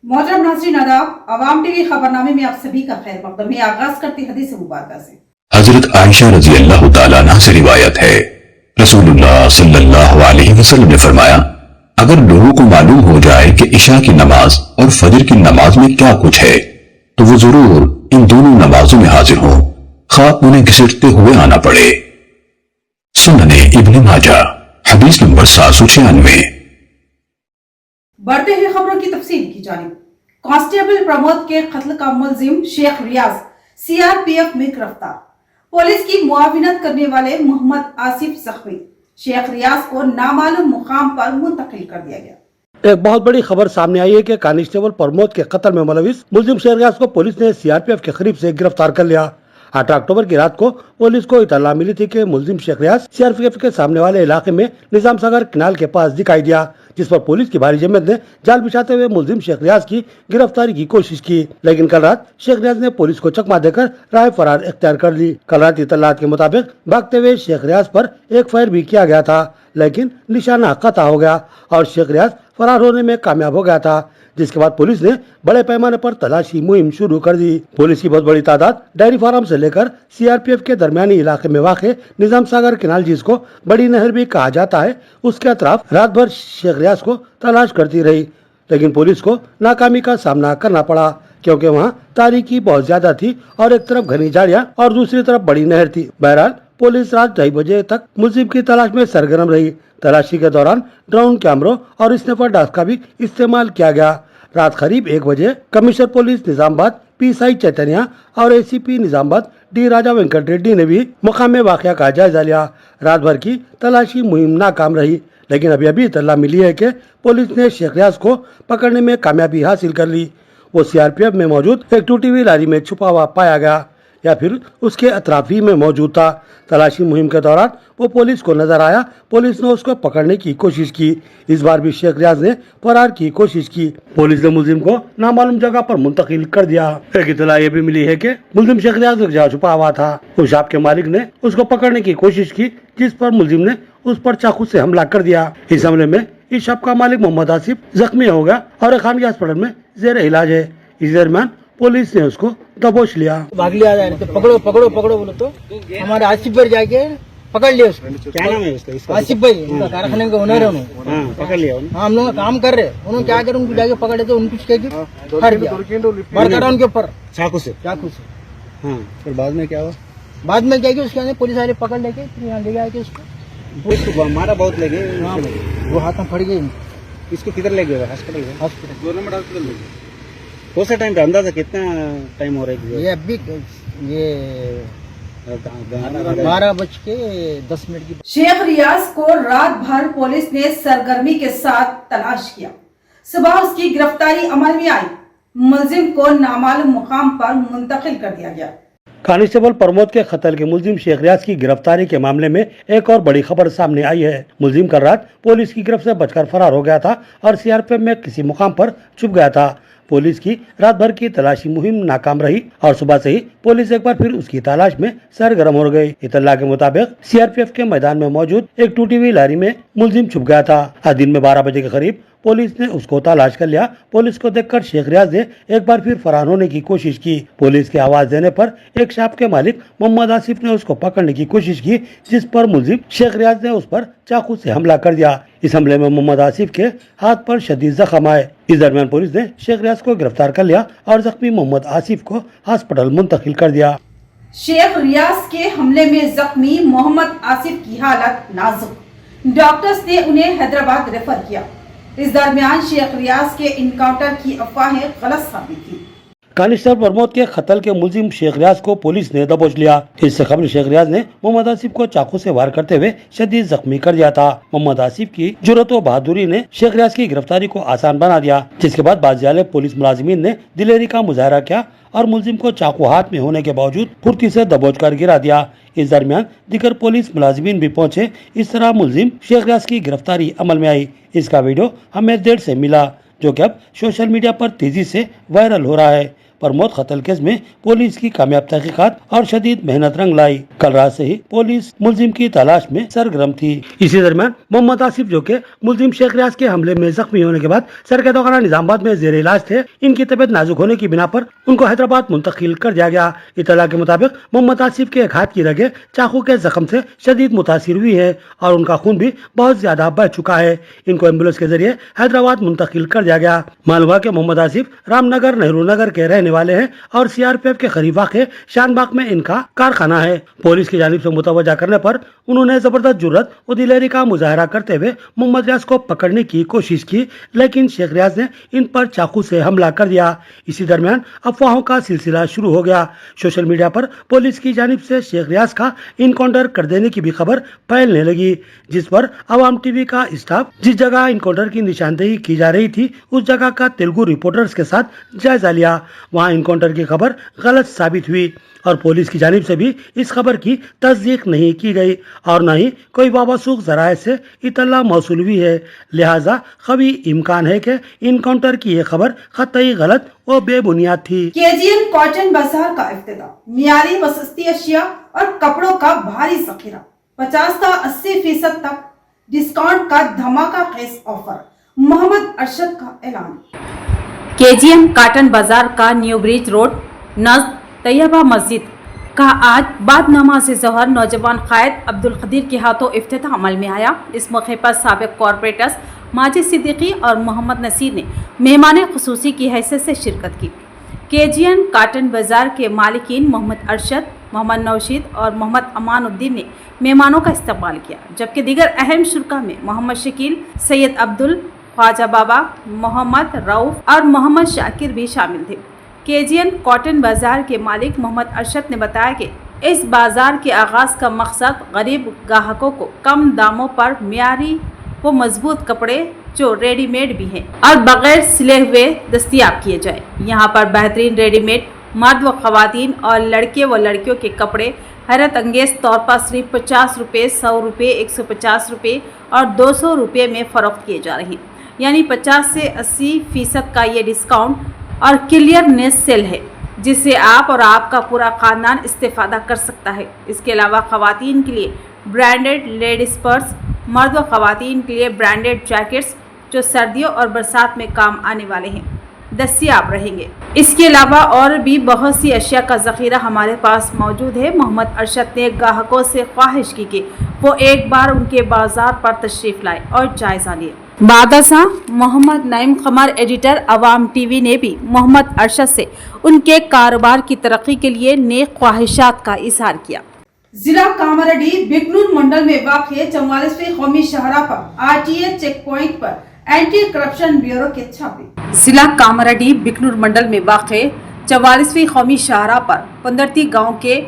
मोहतरम नाज़रीन आदाब, अवाम टीवी खबरनामे में आप सभी का खैर मकदम है। आगाज करते हदीस मुबारक से। हजरत आयशा रजी अल्लाह तआला अन्हा से रिवायत है, रसूलुल्लाह सल्लल्लाहु अलैहि वसल्लम ने फरमाया, अगर लोगों को मालूम हो जाए कि इशा की नमाज और फजर की नमाज में क्या कुछ है, तो वो जरूर इन दोनों नमाजों में हाजिर हो, खा उन्हें घसीटते हुए आना पड़े। सुनने इब्न माजा हदीस नंबर 796। बढ़ते हैं खबरों की तफसील की जानिब। कांस्टेबल प्रमोद के कत्ल का मुलजिम शेख रियाज सीआरपीएफ में गिरफ्तार। पुलिस की मुआविनत करने वाले मोहम्मद आसिफ जख्मी शेख रियाज को नामालूम मुकाम पर मुंतकिल कर दिया गया। एक बहुत बड़ी खबर सामने आई है कि कांस्टेबल प्रमोद के कत्ल में मुलविस मुलजिम शेख रियाज को पुलिस ने सीआरपीएफ के करीब से गिरफ्तार कर लिया। 8 अक्टूबर की रात को पुलिस को इतला मिली थी कि मुलजिम शेख रियाज सीआरपीएफ के सामने वाले इलाके में निजाम सागर किनाल के पास दिखाई दिया, जिस पर पुलिस की भारी जमात ने जाल बिछाते हुए मुलजिम शेख रियाज की गिरफ्तारी की कोशिश की, लेकिन कल रात शेख रियाज ने पुलिस को चकमा देकर राह फरार इख्तियार कर ली। कल रात इतलात के मुताबिक भागते हुए शेख रियाज पर एक फायर भी किया गया था, लेकिन निशाना कता हो गया और शेख रियाज फरार होने में कामयाब हो गया था, जिसके बाद पुलिस ने बड़े पैमाने पर तलाशी मुहिम शुरू कर दी। पुलिस की बहुत बड़ी तादाद डेयरी फार्म से लेकर सीआरपीएफ के दरमियानी इलाके में वाक़े निजाम सागर किनाल, जिसको बड़ी नहर भी कहा जाता है, उसके अतराफ रात भर शेख रियाज को तलाश करती रही, लेकिन पुलिस को नाकामी का सामना करना पड़ा, क्योंकि वहाँ तारीकी बहुत ज्यादा थी और एक तरफ घनी झाड़ियाँ और दूसरी तरफ बड़ी नहर थी। बहरहाल पुलिस रात 2:30 बजे तक मुलजिम की तलाश में सरगर्म रही। तलाशी के दौरान ड्रोन कैमरों और स्नाइपर डास का भी इस्तेमाल किया गया। रात करीब 1 बजे commissioner police Nizamabad PSI Chaitanya और एसीपी निजामाबाद डी राजा वेंकट रेड्डी ने भी मुकाम वाक़या का जायजा लिया। रात भर की तलाशी मुहिम नाकाम रही, लेकिन अभी इत्तला मिली है कि पुलिस ने शेख रियाज को पकड़ने में कामयाबी हासिल कर ली। वो सीआरपीएफ में मौजूद एक टूटी हुई लारी में छुपा हुआ पाया गया या फिर उसके अतराफी में मौजूद था। तलाशी मुहिम के दौरान वो पुलिस को नजर आया। पुलिस ने उसको पकड़ने की कोशिश की। इस बार भी शेख रियाज ने फरार की कोशिश की। पुलिस ने मुलजिम को नामालूम जगह पर मुंतकिल कर दिया। एक इत्तला ये भी मिली है कि मुलजिम शेख रियाज एक जगह छुपा हुआ था। उस शॉप के मालिक ने उसको पकड़ने की कोशिश की, जिस पर मुलजिम ने उस पर चाकू से हमला कर दिया। इस हमले में इस शॉप का मालिक मोहम्मद आसिफ जख्मी हो गया और एक खानगी अस्पताल में जेर इलाज है। इस दरमियान पुलिस ने उसको दबोच लिया। भाग लिया जा रहे थे, पकड़ो पकड़ो पकड़ो बोलो तो हमारे आसिफ भाई जाके पकड़ लिया उसको। क्या नाम है उसका? आसिफ भाई, उनका कारखाने का ओनर है। उन्होंने पकड़ लिया। हाँ, हम लोग काम कर रहे, उन्होंने क्या करे, उनको जाके पकड़े तो उनको फर दिया बरकरा उनके ऊपर चाकू से। हाँ, फिर बाद में क्या हुआ? बाद में क्या कि उसके अंदर पुलिस वाले पकड़ लेके फिर यहाँ ले गए उसको मारा बहुत लगे। वो हाथ में फट गए। इसको किधर ले गए? हॉस्पिटल गए? हॉस्पिटल गवर्नमेंट हॉस्पिटल ले गए। कौन सा टाइम था? अंदाजा कितना टाइम हो रहा है? ये अभी ये 12:10 की। शेख रियाज को रात भर पुलिस ने सरगर्मी के साथ तलाश किया। सुबह उसकी गिरफ्तारी अमल में आई। मुलजिम को नामालूम मुकाम पर मुंतकिल कर दिया गया। कांस्टेबल प्रमोद के कत्ल के मुलजिम शेख रियाज की गिरफ्तारी के मामले में एक और बड़ी खबर सामने आई है। मुलजिम कल रात पुलिस की गिरफ्त से बचकर फरार हो गया था और सीआरपीएफ में किसी मुकाम पर छुप गया था। पुलिस की रात भर की तलाशी मुहिम नाकाम रही और सुबह से ही पुलिस एक बार फिर उसकी तलाश में सरगर्म हो गई। इत्तला के मुताबिक सीआरपीएफ के मैदान में मौजूद एक टूटी हुई लारी में मुलजिम छुप गया था। आज दिन में 12 बजे के करीब पुलिस ने उसको तलाश कर लिया। पुलिस को देखकर शेख रियाज ने एक बार फिर फरार होने की कोशिश की। पुलिस की आवाज देने पर एक शॉप के मालिक मोहम्मद आसिफ ने उसको पकड़ने की कोशिश की, जिस पर मुलजिम शेख रियाज ने उस पर चाकू से हमला कर दिया। इस हमले में मोहम्मद आसिफ के हाथ पर शदीद जख्म आए। इस दरमियान पुलिस ने शेख रियाज को गिरफ्तार कर लिया और जख्मी मोहम्मद आसिफ को अस्पताल मुंतकिल कर दिया। शेख रियाज के हमले में जख्मी मोहम्मद आसिफ की हालत नाजुक। डॉक्टर्स ने उन्हें हैदराबाद रेफर किया। इस दरमियान शेख रियाज के इनकाउंटर की अफवाहें गलत साबित हुई। कांस्टेबल प्रमोद के कत्ल के मुलजिम शेख रियाज को पुलिस ने दबोच लिया। इससे कबल शेख रियाज ने मोहम्मद आसिफ को चाकू से वार करते हुए शदीद जख्मी कर दिया था। मोहम्मद आसिफ की जुर्रत व बहादुरी ने शेख रियाज की गिरफ्तारी को आसान बना दिया, जिसके बाद बाज़ियाले पुलिस मुलाजिमीन ने दिलेरी का मुजाहरा किया और मुलजिम को चाकू हाथ में होने के बावजूद फुर्ती से दबोच कर गिरा दिया। इस दरमियान दीगर पुलिस मुलाजिमीन भी पहुंचे। इस तरह मुलजिम शेख रियाज की गिरफ्तारी अमल में आई। इसका वीडियो हमें देर से मिला, जो कि अब सोशल मीडिया पर तेजी से वायरल हो रहा है। प्रमोद कत्ल केस में पुलिस की कामयाब तहकीकात और शदीद मेहनत रंग लाई। कल रात से ही पुलिस मुलजिम की तलाश में सरगर्म थी। इसी दरमियान मोहम्मद आसिफ, जो के मुलजिम शेख रियाज के हमले में जख्मी होने के बाद सर के दौरान निजामाबाद में जेर इलाज थे, इनकी तबीयत नाजुक होने की बिना पर उनको हैदराबाद मुंतकिल कर दिया गया। इत्तला के मुताबिक मोहम्मद आसिफ के एक हाथ की रगें चाकू के जख्म से शदीद मुतासिर हुई है और उनका खून भी बहुत ज्यादा बह चुका है। इनको एम्बुलेंस के जरिए हैदराबाद मुंतकिल कर दिया गया। मालूम हुआ कि मोहम्मद आसिफ रामनगर नेहरू नगर के रहने वाले हैं और सीआरपीएफ के करीब वाक़े शानबाग में इनका कारखाना है। पुलिस की जानिब से मुतवज्जा करने पर उन्होंने जबरदस्त जुर्रत और दिलेरी का मुजाहरा करते हुए मोहम्मद रियाज को पकड़ने की कोशिश की, लेकिन शेख रियाज ने इन पर चाकू से हमला कर दिया। इसी दरमियान अफवाहों का सिलसिला शुरू हो गया। सोशल मीडिया पर पुलिस की जानिब से शेख रियाज का इनकाउंटर कर देने की भी खबर फैलने लगी, जिस पर अवाम टीवी का स्टाफ जिस जगह इनकाउंटर की निशानदेही की जा रही थी उस जगह का तेलुगु रिपोर्टर्स के साथ जायजा लिया। वहां इनकाउंटर की खबर गलत साबित हुई और पुलिस की जानिब से भी इस खबर की तस्दीक नहीं की गई और न ही कोई वाबसूख जराए से इतला मौसूल हुई है। लिहाजा कभी इम्कान है कि इनकाउंटर की ये खबर कतई गलत और बेबुनियाद थी। केजीएन कॉटन बाजार का इफ्तिताह, मियारी व सस्ती अशिया और कपड़ों का भारी जखीरा, 50 से 80% तक डिस्काउंट का धमाका खेज ऑफर। मोहम्मद अरशद का ऐलान। केजीएम कॉटन बाजार का न्यू ब्रिज रोड नज़द तैयबा मस्जिद का आज बाद नमाज ज़ोहर नौजवान कायद अब्दुल कदीर के हाथों इफ्तिताह अमल में आया। इस मौके पर साबिक कॉरपोरेटर्स माजिद सिद्दीकी और मोहम्मद नसीर ने मेहमान खुसूसी की हैसियत से शिरकत की। केजीएन कॉटन बाजार के मालिकीन मोहम्मद अरशद, मोहम्मद नौशीद और मोहम्मद अमानुद्दीन ने मेहमानों का इस्तकबाल किया, जबकि दीगर अहम शुरा में मोहम्मद शकील, सैयद अब्दुल, ख्वाजा बाबा, मोहम्मद रऊफ और मोहम्मद शाकिर भी शामिल थे। केजीएन कॉटन बाजार के मालिक मोहम्मद अरशद ने बताया कि इस बाजार के आगाज़ का मकसद गरीब ग्राहकों को कम दामों पर मियारी व मजबूत कपड़े जो रेडीमेड भी हैं और बगैर सिले हुए दस्तयाब किए जाए। यहाँ पर बेहतरीन रेडीमेड मर्द व ख़वातीन और लड़के व लड़कियों के कपड़े हैरत अंगेज़ तौर पर सिर्फ 50 रुपये, 100 रुपये, 150 रुपये और 200 रुपये में फ़रोख्त किए जा रहे हैं। यानी 50 से 80% का ये डिस्काउंट और क्लियरनेस सेल है, जिससे आप और आपका पूरा ख़ानदान इस्तेफ़ादा कर सकता है। इसके अलावा ख़वातीन के लिए ब्रांडेड लेडीज़ पर्स, मर्द व ख़वातीन के लिए ब्रांडेड जैकेट्स जो सर्दियों और बरसात में काम आने वाले हैं दस्तियाब रहेंगे। इसके अलावा और भी बहुत सी अशिया का ज़ख़ीरा हमारे पास मौजूद है। मोहम्मद अरशद ने ग्राहकों से ख्वाहिश की कि वो एक बार उनके बाज़ार पर तशरीफ़ लाए और जायज़ा लिए। बादशाह मोहम्मद नईम कमर, एडिटर अवाम टीवी, ने भी मोहम्मद अरशद से उनके कारोबार की तरक्की के लिए नेक ख्वाहिशात का इजहार किया। जिला कामारेड्डी बिकनूर मंडल में वाक़ 44वीं कौमी शाहरा पर आरटीए चेक पॉइंट पर एंटी करप्शन ब्यूरो के छापे। जिला कामारेड्डी बिकनूर मंडल में वाक़ 44वीं कौमी शाहरा पर पंदरती गांव के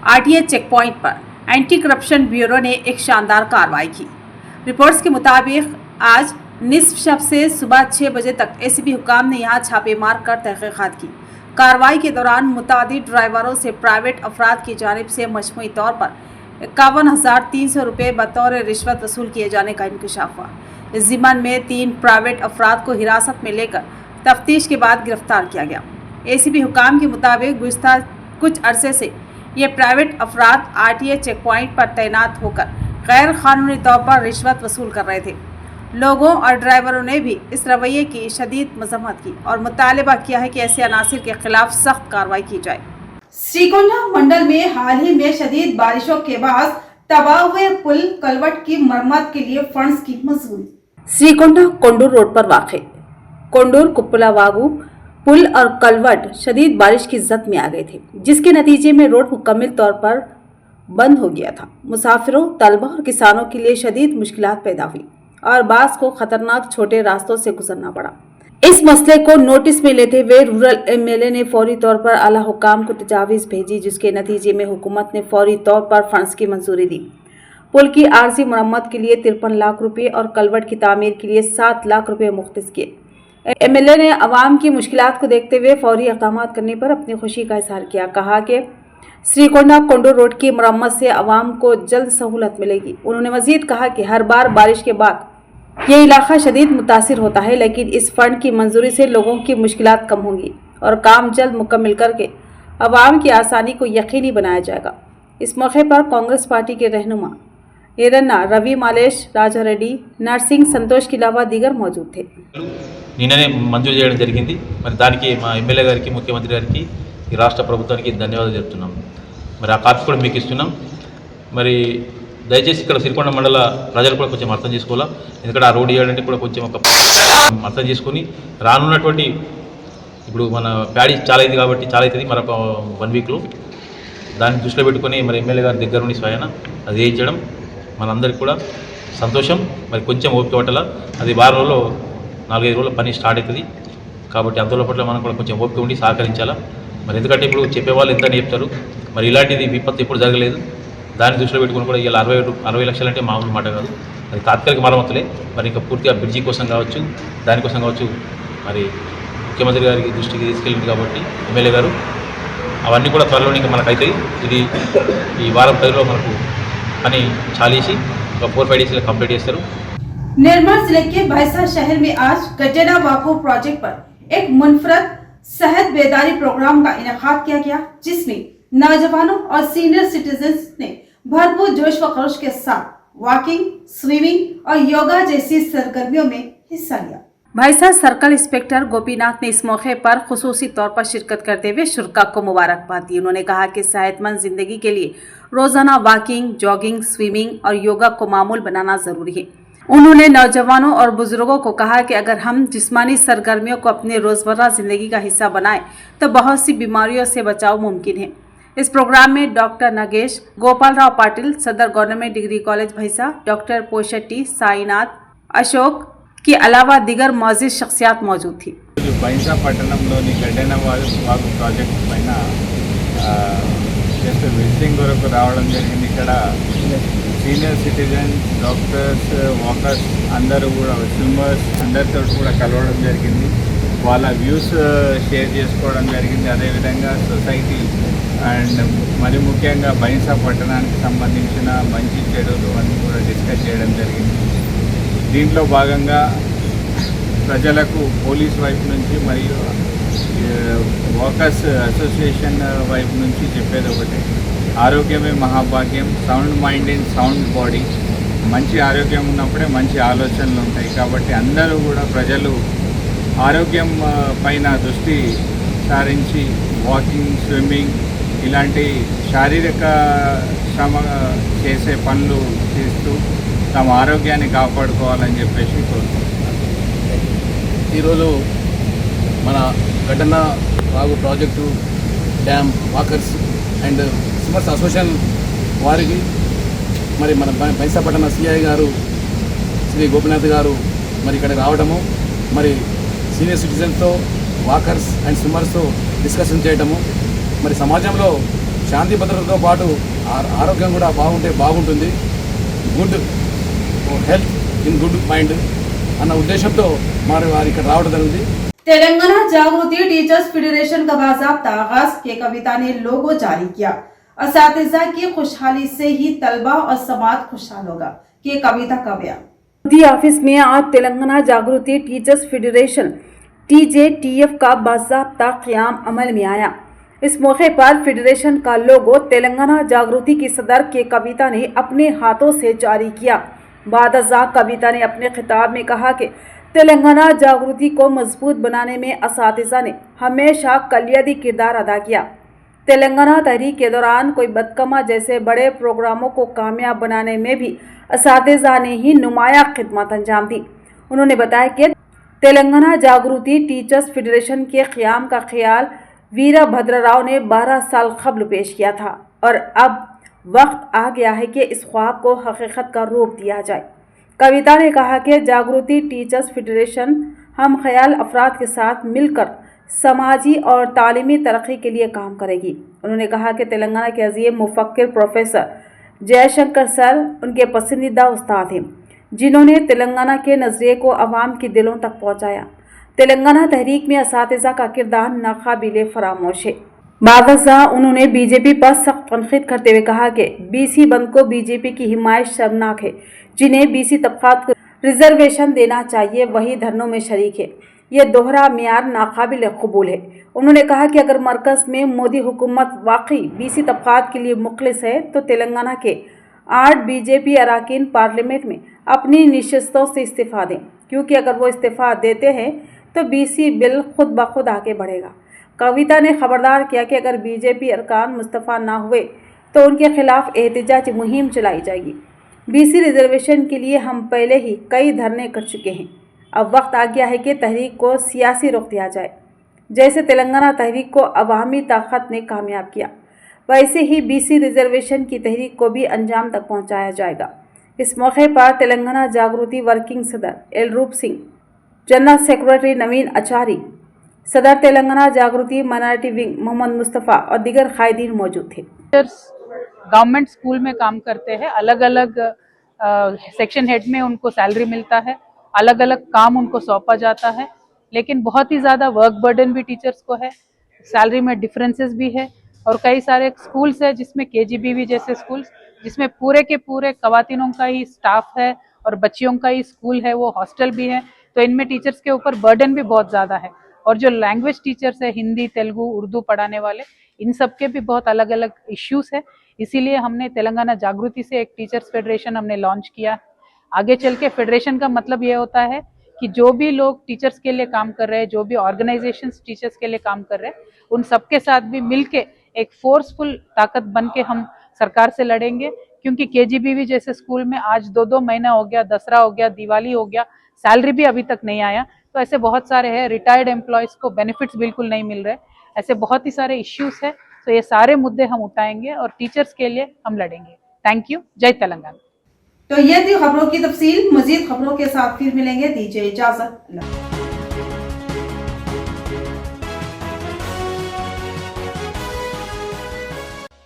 आरटीए चेक पॉइंट पर एंटी करप्शन ब्यूरो ने एक शानदार कार्रवाई की। रिपोर्ट्स के मुताबिक आज निस्फ शब से सुबह 6 बजे तक एसीबी हुकाम ने यहाँ छापे मार कर तहकीकात की। कार्रवाई के दौरान मुतादिद ड्राइवरों से प्राइवेट अफराद की जानिब से मजमूई तौर पर 51,300 रुपये बतौर रिश्वत वसूल किए जाने का इंकशाफ हुआ। इस ज़िम्मन में 3 प्राइवेट अफराद को हिरासत में लेकर तफ्तीश के बाद गिरफ्तार किया गया। एसीबी हुकाम के मुताबिक गुज़िश्ता कुछ अरसे से ये प्राइवेट अफराद आरटीए चेक पॉइंट पर तैनात होकर गैर कानूनी तौर पर रिश्वत वसूल कर रहे थे। लोगों और ड्राइवरों ने भी इस रवैये की शदीद मजम्मत की और मुतालबा किया है कि ऐसे अनासिर के खिलाफ सख्त कार्रवाई की जाए। श्रीकोंडा मंडल में हाल ही में शदीद बारिशों के बाद तबाह हुए पुल कलवट की मरम्मत के लिए फंड्स की मंजूरी। श्रीकोंडा कोंडूर रोड पर वाक़ कोंडूर कुप्पला वागू पुल और कलवट शदीद बारिश की जद में आ गए थे, जिसके नतीजे में रोड मुकम्मल तौर पर बंद हो गया था। मुसाफिरों, तलबा और किसानों के लिए शदीद मुश्किलात पैदा हुई और बास को खतरनाक छोटे रास्तों से गुजरना पड़ा। इस मसले को नोटिस में लेते हुए रूरल एमएलए ने फौरी तौर पर आला हुकाम को तजावीज़ भेजी, जिसके नतीजे में हुकूमत ने फौरी तौर पर फंड्स की मंजूरी दी। पुल की आर्जी मरम्मत के लिए 53 लाख रुपये और कलवट की तामीर के लिए 7 लाख रुपये मुख्तस किए। एमएलए ने अवाम की मुश्किलात को देखते हुए फौरी इक़दाम करने पर अपनी खुशी का इजहार किया। कहा कि श्रीकोंडा कोंडूर रोड की मरम्मत से अवाम को जल्द सहूलत मिलेगी। उन्होंने मजीद कहा कि हर बार बारिश के बाद ये इलाका शदीद मुतासिर होता है, लेकिन इस फंड की मंजूरी से लोगों की मुश्किलात कम होंगी और काम जल्द मुकम्मल करके अवाम की आसानी को यकीनी बनाया जाएगा। इस मौके पर कांग्रेस पार्टी के रहनुमा एरन्ना, रवि मालेश, राजा रेड्डी, नरसिंह, संतोष के अलावा दीगर मौजूद थे। నిన్ననే మంజూరు చేయడం జరిగింది. మరి దానికి మా ఎమ్మెల్యే గారికి, ముఖ్యమంత్రి గారికి, ఈ రాష్ట్ర ప్రభుత్వానికి ధన్యవాదాలు చెప్తున్నాం. మరి ఆ కాపీ కూడా మీకు ఇస్తున్నాం. మరి దయచేసి ఇక్కడ సిరికొండ మండల ప్రజలు కూడా కొంచెం అర్థం చేసుకోవాలా. ఎందుకంటే ఆ రోడ్డు వేయాలంటే కూడా కొంచెం ఒక అర్థం చేసుకొని రానున్నటువంటి ఇప్పుడు మన ప్యాడీ చాలా అయింది కాబట్టి చాలా అవుతుంది మరొక 1 వీక్లో దాన్ని దృష్టిలో పెట్టుకొని మరి ఎమ్మెల్యే గారి దగ్గర నుండి స్వయాన అది వేయించడం మనందరికీ కూడా సంతోషం. మరి కొంచెం ఓపిక పట్టాల, అది వారం రోజుల్లో 4-5 రోజుల పని స్టార్ట్ అవుతుంది కాబట్టి అందులో పట్ల మనం కూడా కొంచెం ఓపిక ఉండి సహకరించాలా. మరి ఎందుకంటే ఇప్పుడు చెప్పేవాళ్ళు ఎంత చెప్తారు, మరి ఇలాంటిది విపత్తు ఎప్పుడు జరగలేదు. దాన్ని దృష్టిలో పెట్టుకుని కూడా ఇలా 60 లక్షలు అంటే మామూలు మాట కాదు. అది తాత్కాలిక మరమ్మతులే. మరి ఇంకా పూర్తిగా బ్రిడ్జి కోసం కావచ్చు, దానికోసం కావచ్చు, మరి ముఖ్యమంత్రి గారికి దృష్టికి తీసుకెళ్ళింది కాబట్టి ఎమ్మెల్యే గారు అవన్నీ కూడా త్వరలో ఇంకా మనకు అవుతాయి. ఇది ఈ వారం 10 మనకు పని చాలేసి ఒక 4-5 డేస్లో కంప్లీట్ చేస్తారు. निर्मल जिले के भैंसा शहर में आज गजेना वाको प्रोजेक्ट पर एक मुनफरद सेहत बेदारी प्रोग्राम का इनेकाद किया गया, जिसमें नौजवानों और सीनियर सिटीजन्स ने भरपूर जोश व खरोश के साथ वॉकिंग, स्विमिंग और योगा जैसी सरगर्मियों में हिस्सा लिया। भैंसा सर्कल इंस्पेक्टर गोपीनाथ ने इस मौके पर खुसूसी तौर पर शिरकत करते हुए शुरा को मुबारकबाद दी। उन्होंने कहा कि सेहतमंद जिंदगी के लिए रोजाना वॉकिंग, जॉगिंग, स्विमिंग और योगा को मामूल बनाना जरूरी है। उन्होंने नौजवानों और बुजुर्गों को कहा कि अगर हम जिस्मानी सरगर्मियों को अपने रोजमर्रा जिंदगी का हिस्सा बनाएं तो बहुत सी बीमारियों से बचाव मुमकिन है। इस प्रोग्राम में डॉक्टर नगेश, गोपाल राव पाटिल, सदर गवर्नमेंट डिग्री कॉलेज भैंसा, डॉक्टर पोशेट्टी, साईनाथ, अशोक के अलावा दीगर मौजूद शख्सियात मौजूद थी। భైంసా పట్టణంలోని గడ్డెన వాగు ప్రాజెక్ట్ పైన జస్ట్ విజిటింగ్ కొరకు రావడం జరిగింది. ఇక్కడ సీనియర్ సిటిజన్స్, డాక్టర్స్, వాకర్స్ అందరూ కూడా, స్విమ్మర్స్ అందరితో కూడా కలవడం జరిగింది. వాళ్ళ వ్యూస్ షేర్ చేసుకోవడం జరిగింది. అదేవిధంగా సొసైటీ అండ్ మరి ముఖ్యంగా భైంసా పట్టణానికి సంబంధించిన మంచి చెడులు అన్నీ కూడా డిస్కస్ చేయడం జరిగింది. దీంట్లో భాగంగా ప్రజలకు పోలీస్ వైపు నుంచి మరియు వాకర్స్ అసోసియేషన్ వైపు నుంచి చెప్పేది ఒకటి, ఆరోగ్యమే మహాభాగ్యం. Sound mind and sound body. మంచి ఆరోగ్యం ఉన్నప్పుడే మంచి ఆలోచనలు ఉంటాయి. కాబట్టి అందరూ కూడా ప్రజలు ఆరోగ్యం పైన దృష్టి సారించి వాకింగ్, స్విమ్మింగ్ ఇలాంటి శారీరక శ్రమ చేసే పనులు చేస్తూ తమ ఆరోగ్యాన్ని కాపాడుకోవాలని చెప్పేసి కోరుకుంటున్నాను. ఈరోజు మన ఘటన వాగు project, dam, walkers and swimmers association వారికి మరి మన భైంసా పట్టణ సిఐ గారు శ్రీ గోపినాథ్ గారు మరి ఇక్కడ రావడము, మరి సీనియర్ సిటిజన్స్తో, వాకర్స్ అండ్ స్విమ్మర్స్తో డిస్కషన్ చేయడము, మరి సమాజంలో శాంతి భద్రతతో పాటు ఆరోగ్యం కూడా బాగుంటుంది, good health in good mind అన్న ఉద్దేశంతో మరి వారు ఇక్కడ రావడం జరిగింది. तेलंगाना जागृति टीचर्स फेडरेशन का बाज़ाब्ता आगाज के कविता ने लोगो जारी किया। असातिज़ा की खुशहाली से ही तलबा और समाज खुशहाल होगा कि कविता का बयान। मोदी ऑफिस में आज तेलंगाना जागृति टीचर्स फेडरेशन TJTF का बाज़ाब्ता क़याम अमल में आया। इस मौके पर फेडरेशन का लोगो तेलंगाना जागृति की सदर के कविता ने अपने हाथों से जारी किया। बादशाह कविता ने अपने खिताब में कहा कि तेलंगाना जागृति को मजबूत बनाने में असातिज़ा ने हमेशा कलियादी किरदार अदा किया। तेलंगाना तहरीक के दौरान कोई बदकमा जैसे बड़े प्रोग्रामों को कामयाब बनाने में भी असातिज़ा ने ही नुमाया खिदमत अंजाम दी। उन्होंने बताया कि तेलंगाना जागृति टीचर्स फेडरेशन के क़याम का ख्याल वीरभद्र राव ने 12 साल कबल पेश किया था और अब वक्त आ गया है कि इस ख्वाब को हकीकत का रूप दिया जाए। कविता ने कहा कि जागृति टीचर्स फेडरेशन हम ख्याल अफराद के साथ मिलकर समाजी और तालीमी तरक्की के लिए काम करेगी। उन्होंने कहा कि तेलंगाना के अजीम मुफक्किर प्रोफेसर जयशंकर सर उनके पसंदीदा उस्ताद हैं, जिन्होंने तेलंगाना के नज़रिए को अवाम के दिलों तक पहुँचाया। तेलंगाना तहरीक में असातिज़ा का किरदार नाकाबिले फरामोश है। बावजह उन्होंने बीजेपी पर सख्त तनकीद करते हुए कहा कि BC बंद को बीजेपी की हिमायत शर्मनाक है। जिन्हें BC तबकात को रिजर्वेशन देना चाहिए वही धरनों में शरीक है। ये दोहरा मियार नाकाबिल कबूल है। उन्होंने कहा कि अगर मरकज़ में मोदी हुकूमत वाकई बीसी तबक़ात के लिए मुखलिस है तो तेलंगाना के 8 बीजेपी अरकान पार्लियामेंट में अपनी नशिस्तों से इस्तीफ़ा दें, क्योंकि अगर वो इस्तीफ़ा देते हैं तो बीसी बिल खुद ब खुद आगे बढ़ेगा। कविता ने खबरदार किया कि अगर बीजेपी अरकान मुस्तफ़ा ना हुए तो उनके खिलाफ एहतजाजी मुहिम चलाई जाएगी। बीसी रिजर्वेशन के लिए हम पहले ही कई धरने कर चुके हैं। अब वक्त आ गया है कि तहरीक को सियासी रुख दिया जाए। जैसे तेलंगाना तहरीक को अवामी ताकत ने कामयाब किया, वैसे ही बीसी रिजर्वेशन की तहरीक को भी अंजाम तक पहुंचाया जाएगा। इस मौके पर तेलंगाना जागृति वर्किंग सदर एल रूप सिंह, जनरल सेक्रेटरी नवीन आचारी, सदर तेलंगाना जागृति माइनॉरिटी विंग मोहम्मद मुस्तफ़ा और दीगर कायदीन मौजूद थे। गवर्नमेंट स्कूल में काम करते हैं, अलग अलग सेक्शन हेड में उनको सैलरी मिलता है, अलग अलग काम उनको सौंपा जाता है, लेकिन बहुत ही ज़्यादा वर्क बर्डन भी टीचर्स को है, सैलरी में डिफरेंसेस भी है। और कई सारे स्कूल्स है जिसमें KGBV जैसे स्कूल्स जिसमें पूरे के पूरे ख़वातीनों का ही स्टाफ है और बच्चियों का ही स्कूल है, वो हॉस्टल भी है, तो इनमें टीचर्स के ऊपर बर्डन भी बहुत ज़्यादा है। और जो लैंग्वेज टीचर्स है, हिंदी, तेलुगु, उर्दू पढ़ाने वाले, इन सब के भी बहुत अलग अलग इश्यूज है। इसीलिए हमने तेलंगाना जागृति से एक टीचर्स फेडरेशन हमने लॉन्च किया। आगे चल के फेडरेशन का मतलब ये होता है कि जो भी लोग टीचर्स के लिए काम कर रहे हैं, जो भी ऑर्गेनाइजेशंस टीचर्स के लिए काम कर रहे हैं, उन सबके साथ भी मिलके एक फोर्सफुल ताकत बन के हम सरकार से लड़ेंगे। क्योंकि KGBV जैसे स्कूल में आज 2-2 महीना हो गया, दसरा हो गया, दिवाली हो गया, सैलरी भी अभी तक नहीं आया। तो ऐसे बहुत सारे हैं, रिटायर्ड एम्प्लॉयज़ को बेनिफिट्स बिल्कुल नहीं मिल रहे, ऐसे बहुत ही सारे इश्यूज है। तो ये सारे मुद्दे हम उठाएंगे और टीचर्स के लिए हम लड़ेंगे। Thank you. जय तेलंगाना। तो ये थी खबरों की तफसील। मजीद खबरों के साथ फिर मिलेंगे। दीजिए इजाजत।